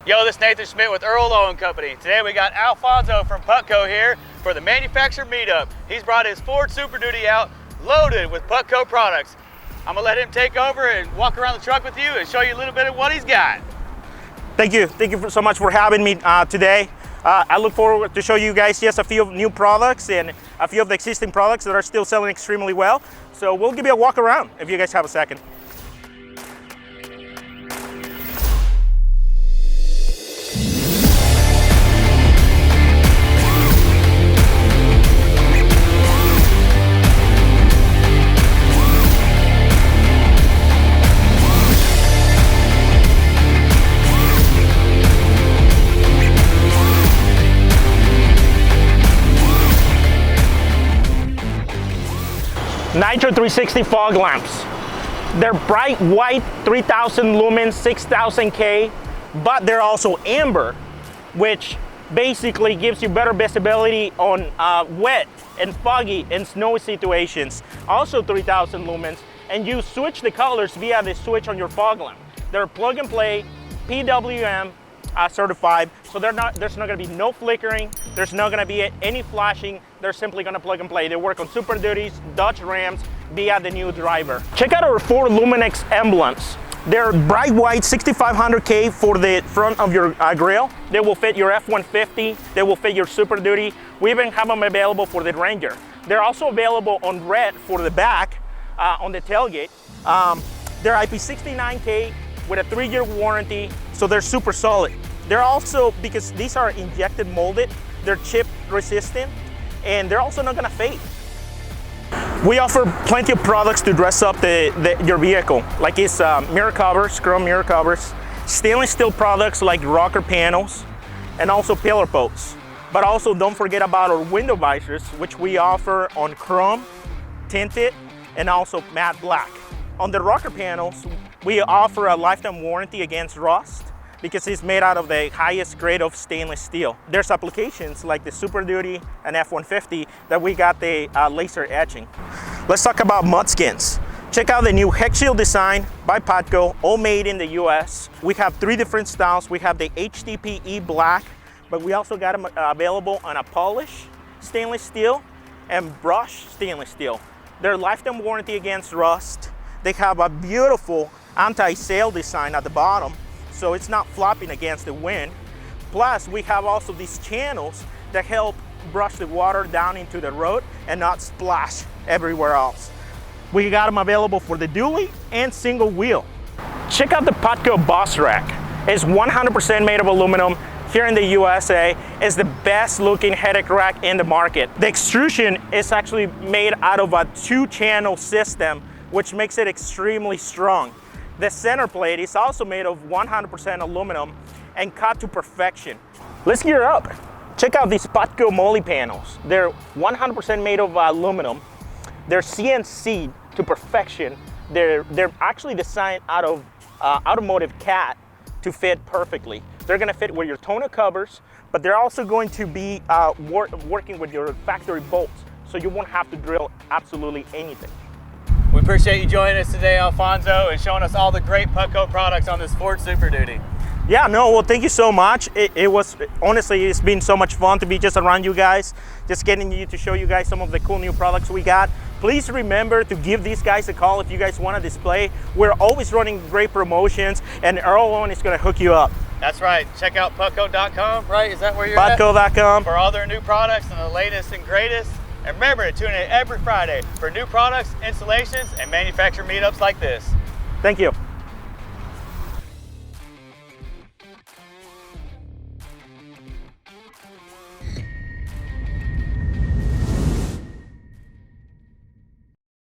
Yo, this is Nathan Schmidt with Earl Owen Company. Today we got Alfonso from Putco here for the manufacturer meetup. He's brought his Ford Super Duty out loaded with Putco products. I'm gonna let him take over and walk around the truck with you and show you a little bit of what he's got. Thank you so much for having me today. I look forward to show you guys just a few new products and a few of the existing products that are still selling extremely well. So we'll give you a walk around if you guys have a second. Nitro 360 fog lamps. They're bright white, 3000 lumens, 6000K, but they're also amber, which basically gives you better visibility on wet and foggy and snowy situations. Also 3000 lumens, and you switch the colors via the switch on your fog lamp. They're plug and play, PWM certified, so there's not gonna be no flickering, there's not gonna be any flashing, they're simply gonna plug and play. They work on Super Duties, Dodge Rams, via the new driver. Check out our 4 Luminex Emblems. They're bright white, 6500K for the front of your grill. They will fit your F-150, they will fit your Super Duty. We even have them available for the Ranger. They're also available on red for the back, on the tailgate. They're IP69K with a 3-year warranty, so they're super solid. They're also, because these are injected molded, they're chip resistant, and they're also not gonna fade. We offer plenty of products to dress up your vehicle, like it's mirror covers, chrome mirror covers, stainless steel products like rocker panels, and also pillar posts. But also don't forget about our window visors, which we offer on chrome, tinted, and also matte black. On the rocker panels, we offer a lifetime warranty against rust because it's made out of the highest grade of stainless steel. There's applications like the Super Duty and F-150 that we got the laser etching. Let's talk about mud skins. Check out the new Hex Shield design by Putco, all made in the US. We have 3 different styles. We have the HDPE black, but we also got them available on a polished stainless steel and brushed stainless steel. They're lifetime warranty against rust. They have a beautiful anti-sail design at the bottom, so it's not flopping against the wind. Plus, we have also these channels that help brush the water down into the road and not splash everywhere else. We got them available for the dually and single wheel. Check out the Putco Boss Rack. It's 100% made of aluminum. Here in the USA, it's the best looking headache rack in the market. The extrusion is actually made out of a 2-channel system, which makes it extremely strong. The center plate is also made of 100% aluminum and cut to perfection. Let's gear up. Check out these Putco Molle panels. They're 100% made of aluminum. They're CNC to perfection. They're actually designed out of automotive cat to fit perfectly. They're gonna fit with your tonneau covers, but they're also going to be working with your factory bolts, so you won't have to drill absolutely anything. We appreciate you joining us today, Alfonso, and showing us all the great Putco products on this Ford Super Duty. Yeah, no, well, thank you so much. It was, honestly, it's been so much fun to be just around you guys, just getting you to show you guys some of the cool new products we got. Please remember to give these guys a call if you guys want a display. We're always running great promotions, and Earl Owen is gonna hook you up. That's right. Check out Putco.com, right? Is that where you're at? Putco.com. For all their new products and the latest and greatest. And remember to tune in every Friday for new products, installations, and manufacturer meetups like this. Thank you.